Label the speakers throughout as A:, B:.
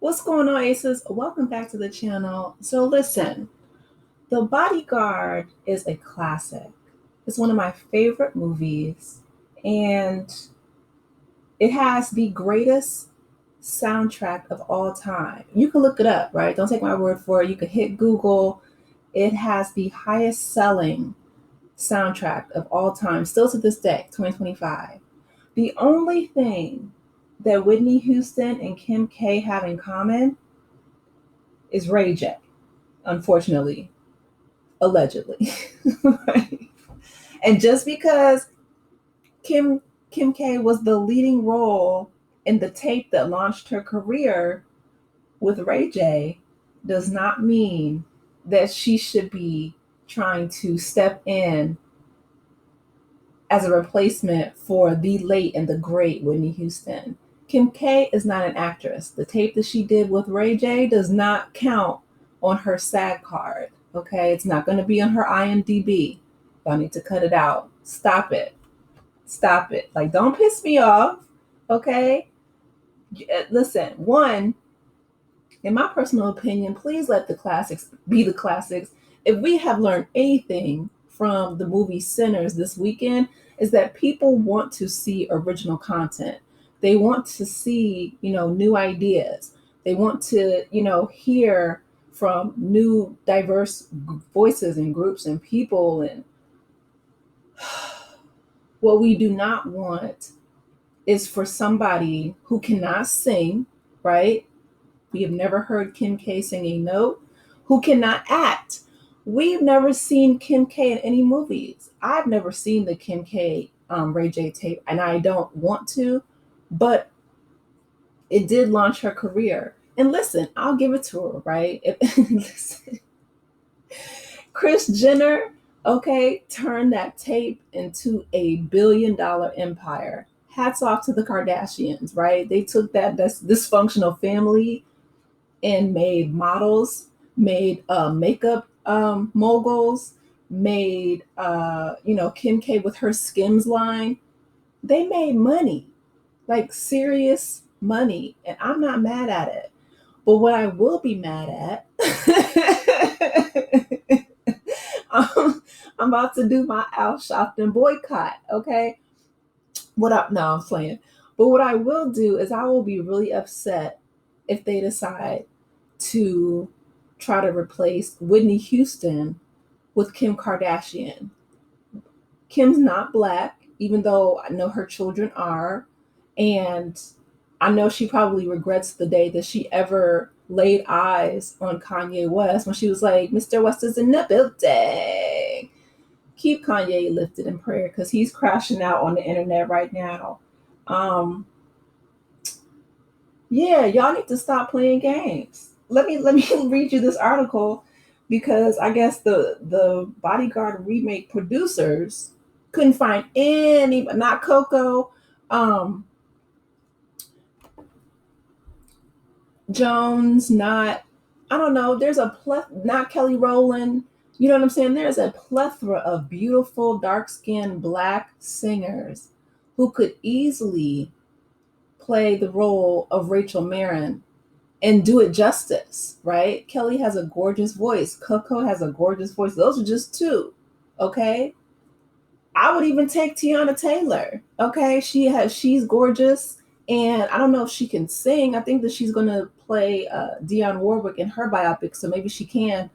A: What's going on, Aces? Welcome back to the channel. So listen, The Bodyguard is a classic. It's one of my favorite movies, and it has the greatest soundtrack of all time. You can look it up, right? Don't take my word for it. You could hit Google. It has the highest selling soundtrack of all time, still to this day, 2025. The only thing that Whitney Houston and Kim K have in common is Ray J, unfortunately, allegedly. Right? And just because Kim Kim K was the leading role in the tape that launched her career with Ray J does not mean that she should be trying to step in as a replacement for the late and the great Whitney Houston. Kim K is not an actress. The tape that she did with Ray J does not count on her SAG card. Okay, it's not going to be on her IMDb. Y'all need to cut it out. Stop it. Stop it. Like, don't piss me off. Okay, listen. One, in my personal opinion, please let the classics be the classics. If we have learned anything from the movie Sinners this weekend, is that people want to see original content. They want to see, new ideas. They want to, hear from new diverse voices and groups and people. And what we do not want is for somebody who cannot sing, right? We have never heard Kim K sing a note, who cannot act. We've never seen Kim K in any movies. I've never seen the Kim K Ray J tape, and I don't want to, but it did launch her career. And listen, I'll give it to her, right? Listen, Kris Jenner, okay, turned that tape into a $1 billion empire. Hats off to the Kardashians, right? They took that dysfunctional family and made models, made makeup moguls, made Kim K with her Skims line. They made money, like serious money, and I'm not mad at it. But what I will be mad at, I'm about to do my Al Sharpton boycott. Okay, what up? No, I'm playing. But what I will do is I will be really upset if they decide to try to replace Whitney Houston with Kim Kardashian. Kim's not black, even though I know her children are. And I know she probably regrets the day that she ever laid eyes on Kanye West when she was like, Mr. West is in the building. Keep Kanye lifted in prayer because he's crashing out on the internet right now. Um, yeah, y'all need to stop playing games. Let me read you this article because I guess the Bodyguard remake producers couldn't find any, but not Coco, um, Jones, not I don't know. There's not Kelly Rowland. You know what I'm saying? There's a plethora of beautiful, dark-skinned black singers who could easily play the role of Rachel Marin and do it justice, right? Kelly has a gorgeous voice. Coco has a gorgeous voice. Those are just two, okay? I would even take Tiana Taylor, okay? She's gorgeous, and I don't know if she can sing. I think that she's gonna play Dionne Warwick in her biopic, so maybe she can.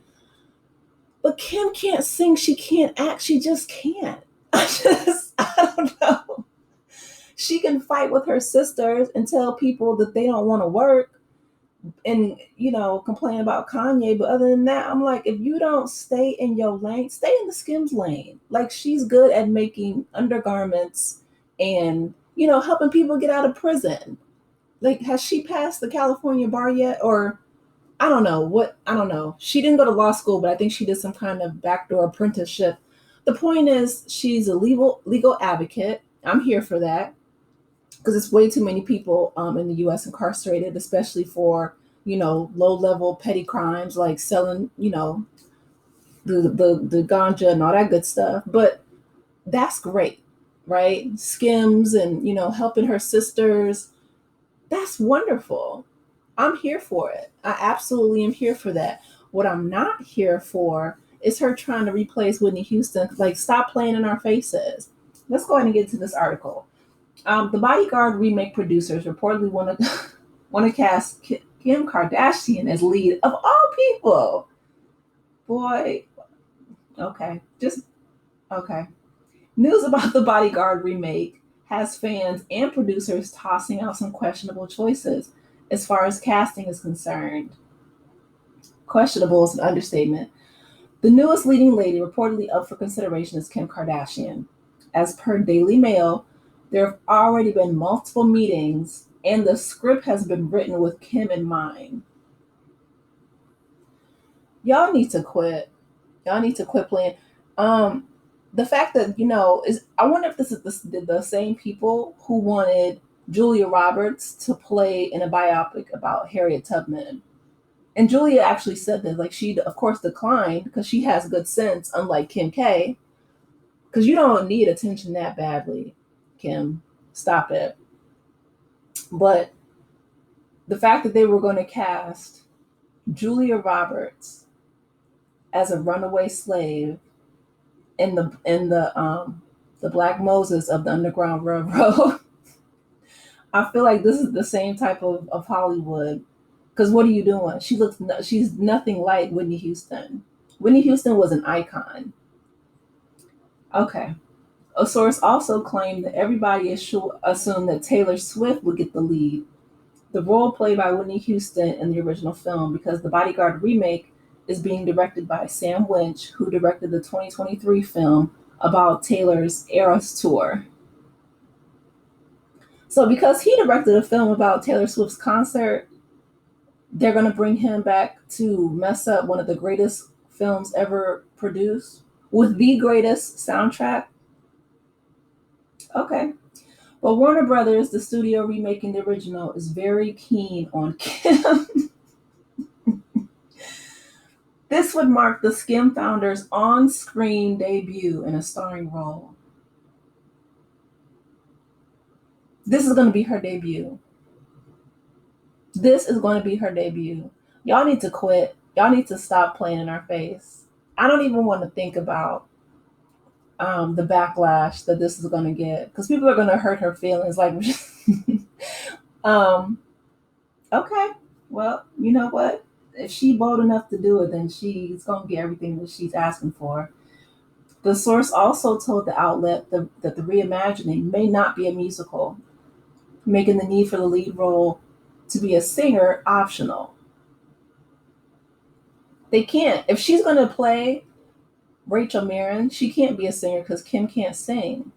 A: But Kim can't sing. She can't act. She just can't. I don't know. She can fight with her sisters and tell people that they don't want to work and complain about Kanye. But other than that, I'm like, if you don't stay in your lane, stay in the Skims lane. Like, she's good at making undergarments and helping people get out of prison. Like, has she passed the California bar yet? Or I don't know. She didn't go to law school, but I think she did some kind of backdoor apprenticeship. The point is, she's a legal advocate. I'm here for that because it's way too many people in the U.S. incarcerated, especially for low-level petty crimes like selling the ganja and all that good stuff. But that's great, right? Skims and helping her sisters. That's wonderful. I'm here for it. I absolutely am here for that. What I'm not here for is her trying to replace Whitney Houston. Like, stop playing in our faces. Let's go ahead and get to this article. The Bodyguard remake producers reportedly want to want to cast Kim Kardashian as lead of all people. Boy, okay, just okay. News about the Bodyguard remake has fans and producers tossing out some questionable choices as far as casting is concerned. Questionable is an understatement. The newest leading lady reportedly up for consideration is Kim Kardashian. As per Daily Mail, there have already been multiple meetings and the script has been written with Kim in mind. Y'all need to quit. Y'all need to quit playing. Um, the fact that is I wonder if this is the same people who wanted Julia Roberts to play in a biopic about Harriet Tubman. And Julia actually said that, like, she of course declined because she has good sense, unlike Kim K. Because you don't need attention that badly, Kim. Stop it. But the fact that they were going to cast Julia Roberts as a runaway slave in the Black Moses of the Underground Railroad. I feel like this is the same type of Hollywood. Because what are you doing? She's nothing like Whitney Houston. Whitney Houston was an icon. Okay. A source also claimed that everybody assumed that Taylor Swift would get the lead, the role played by Whitney Houston in the original film, because the Bodyguard remake is being directed by Sam Winch, who directed the 2023 film about Taylor's Eras tour. So, because he directed a film about Taylor Swift's concert, they're going to bring him back to mess up one of the greatest films ever produced with the greatest soundtrack. Okay. But Warner Brothers, the studio remaking the original, is very keen on Kim. This would mark the Skim founder's on screen debut in a starring role. This is going to be her debut. This is going to be her debut. Y'all need to quit. Y'all need to stop playing in our face. I don't even want to think about the backlash that this is going to get, because people are going to hurt her feelings. Like, um, okay, well, you know what? If she bold enough to do it, then she's going to get everything that she's asking for. The source also told the outlet that the reimagining may not be a musical, making the need for the lead role to be a singer optional. They can't. If she's going to play Rachel Marin, she can't be a singer because Kim can't sing.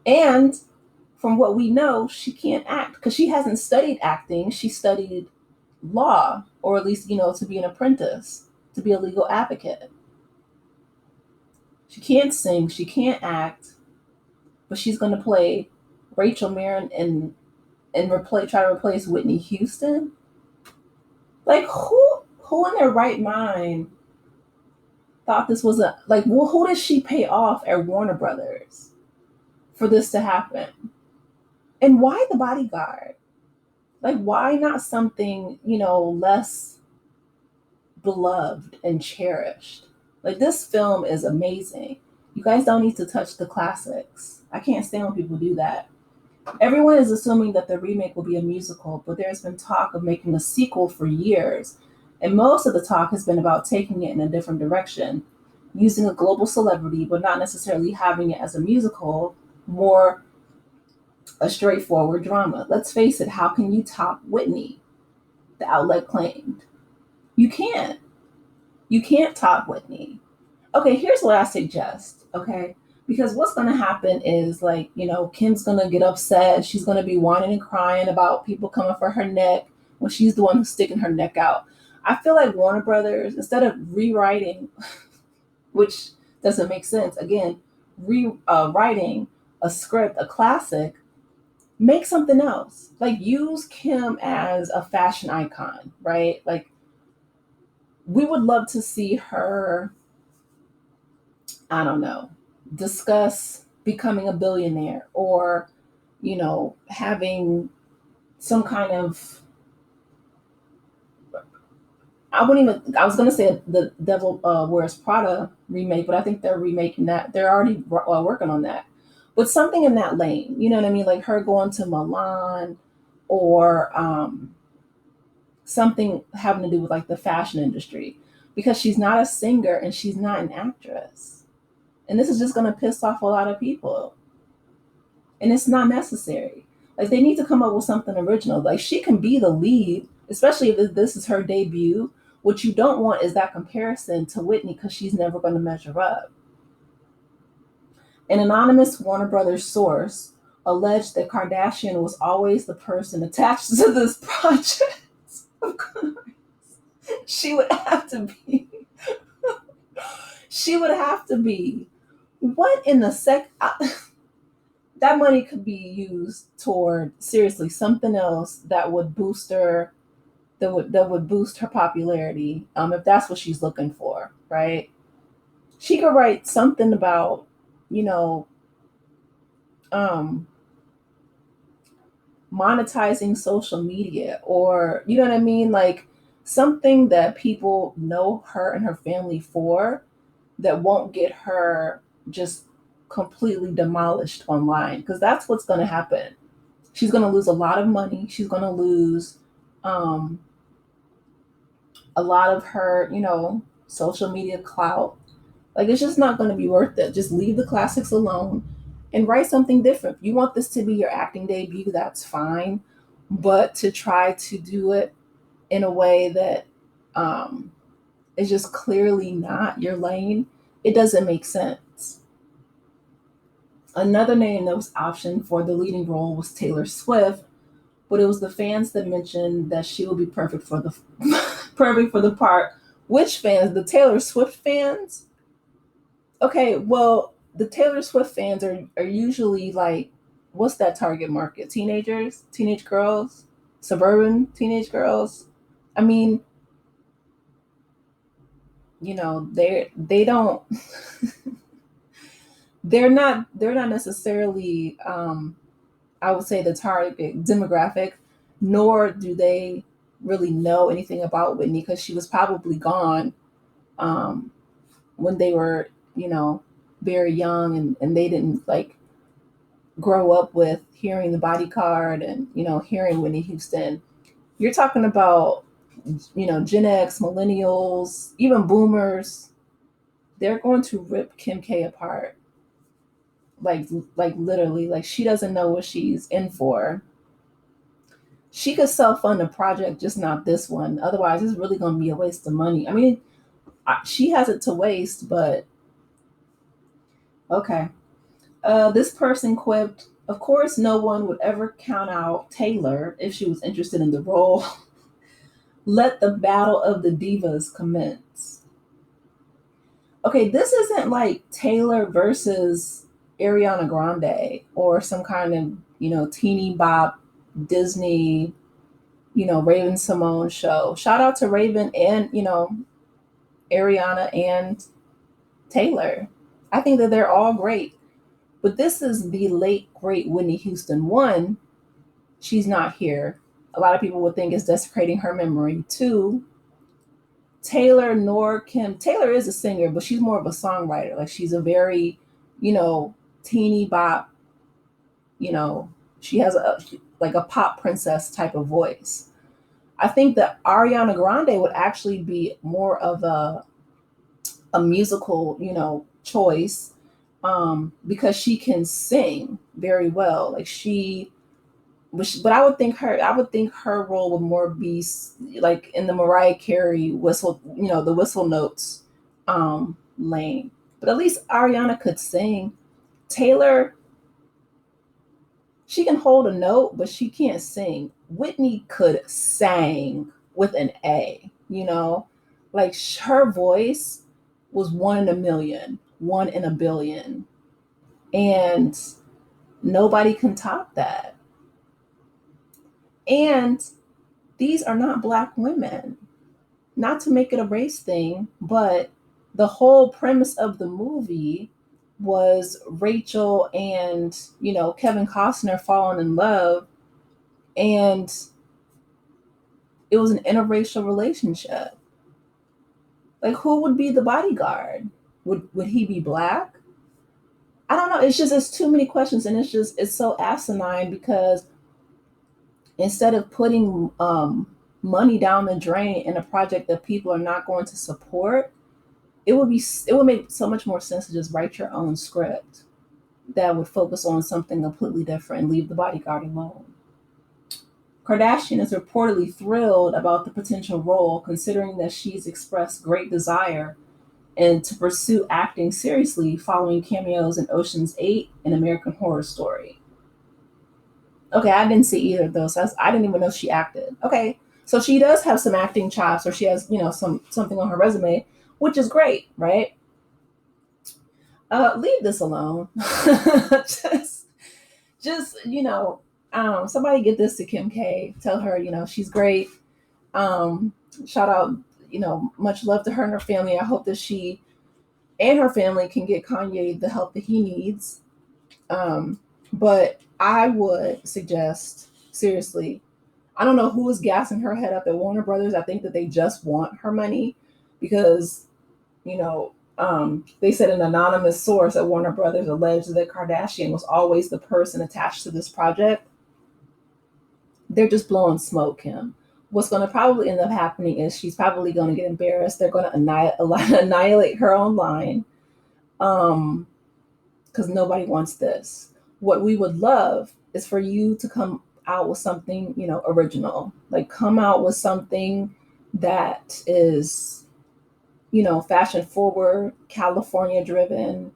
A: And from what we know, she can't act because she hasn't studied acting. She studied law, or at least, to be an apprentice, to be a legal advocate. She can't sing, she can't act, but she's going to play Rachel Marin and try to replace Whitney Houston. Like, who in their right mind thought this was who did she pay off at Warner Brothers for this to happen? And why the Bodyguard? Like, why not something, less beloved and cherished? Like, this film is amazing. You guys don't need to touch the classics. I can't stand when people do that. Everyone is assuming that the remake will be a musical, but there's been talk of making a sequel for years. And most of the talk has been about taking it in a different direction, using a global celebrity, but not necessarily having it as a musical, more a straightforward drama. Let's face it, how can you top Whitney? The outlet claimed. You can't. You can't top Whitney. Okay, here's what I suggest, okay? Because what's going to happen is, like, Kim's going to get upset. She's going to be whining and crying about people coming for her neck when she's the one who's sticking her neck out. I feel like Warner Brothers, instead of rewriting, which doesn't make sense, again, rewriting a script, a classic, make something else. Like, use Kim as a fashion icon, right? Like, we would love to see her, I don't know, discuss becoming a billionaire, or, having some kind of I wouldn't even. I was gonna say the Devil Wears Prada remake, but I think they're remaking that. They're already working on that. But something in that lane, you know what I mean? Like her going to Milan, or something having to do with like the fashion industry, because she's not a singer and she's not an actress, and this is just gonna piss off a lot of people, and it's not necessary. Like they need to come up with something original. Like she can be the lead, especially if this is her debut. What you don't want is that comparison to Whitney, because she's never going to measure up. An anonymous Warner Brothers source alleged that Kardashian was always the person attached to this project. Of course, she would have to be. She would have to be. What in the that money could be used toward seriously something else that would boost her, that would boost her popularity, if that's what she's looking for, right? She could write something about, you know, um, monetizing social media, or you know what I mean, like something that people know her and her family for, that won't get her just completely demolished online, because that's what's going to happen. She's going to lose a lot of money. She's going to lose um, a lot of her, social media clout. Like it's just not going to be worth it. Just leave the classics alone and write something different. If you want this to be your acting debut, that's fine. But to try to do it in a way that um, is just clearly not your lane, it doesn't make sense. Another name that was optioned for the leading role was Taylor Swift, but it was the fans that mentioned that she would be perfect for the perfect for the part. Which fans? The Taylor Swift fans? Okay, well, the Taylor Swift fans are usually like, what's that target market? Teenagers, teenage girls, suburban teenage girls. I mean, they don't they're not necessarily, I would say, the target demographic, nor do they really know anything about Whitney, because she was probably gone um, when they were, very young, and they didn't like grow up with hearing the Bodyguard and hearing Whitney Houston. You're talking about Gen X, millennials, even boomers. They're going to rip Kim K apart, like literally. Like she doesn't know what she's in for. She could self fund a project, just not this one. Otherwise, it's really going to be a waste of money. I mean, she has it to waste, but okay. This person quipped, "Of course, no one would ever count out Taylor if she was interested in the role. Let the battle of the divas commence." Okay, this isn't like Taylor versus Ariana Grande, or some kind of, teeny bop Disney, Raven Simone show. Shout out to Raven and, Ariana and Taylor. I think that they're all great. But this is the late, great Whitney Houston. One, she's not here. A lot of people would think it's desecrating her memory. Two, Taylor nor Kim. Taylor is a singer, but she's more of a songwriter. Like she's a very, you know, teeny bop, you know, she has like a pop princess type of voice. I think that Ariana Grande would actually be more of a musical, choice, because she can sing very well. Like but I would think her role would more be like in the Mariah Carey whistle, the whistle notes lane. But at least Ariana could sing. Taylor, she can hold a note, but she can't sing. Whitney could sing with an A, like her voice was one in a million, one in a billion, and nobody can top that. And these are not black women. Not to make it a race thing, but the whole premise of the movie was Rachel and, Kevin Costner falling in love, and it was an interracial relationship. Like, who would be the bodyguard? Would he be black? I don't know. It's too many questions, and it's so asinine because instead of putting money down the drain in a project that people are not going to support, it would make so much more sense to just write your own script that would focus on something completely different and leave the bodyguard alone. Kardashian is reportedly thrilled about the potential role, considering that she's expressed great desire and to pursue acting seriously following cameos in Ocean's 8 and American Horror Story. Okay, I didn't see either of those. I didn't even know she acted. Okay, so she does have some acting chops, or she has, something on her resume, which is great, right? Leave this alone. just, somebody get this to Kim K. Tell her, she's great. Um, Shout out, much love to her and her family. I hope that she and her family can get Kanye the help that he needs. But I would suggest, seriously, I don't know who is gassing her head up at Warner Brothers. I think that they just want her money because, they said an anonymous source at Warner Brothers alleged that Kardashian was always the person attached to this project. They're just blowing smoke, Kim. What's going to probably end up happening is she's probably going to get embarrassed. They're going to annihilate her online, because nobody wants this. What we would love is for you to come out with something, original. Like, come out with something that is, fashion forward, California driven.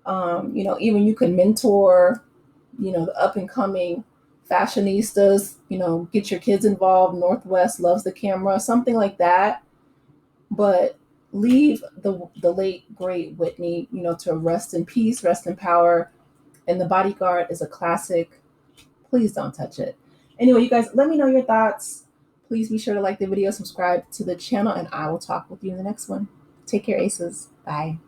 A: Even you can mentor, the up and coming fashionistas, get your kids involved. Northwest loves the camera, something like that. But leave the late great Whitney, to rest in peace, rest in power. And The Bodyguard is a classic. Please don't touch it. Anyway, you guys, let me know your thoughts. Please be sure to like the video, subscribe to the channel, and I will talk with you in the next one. Take care, aces. Bye.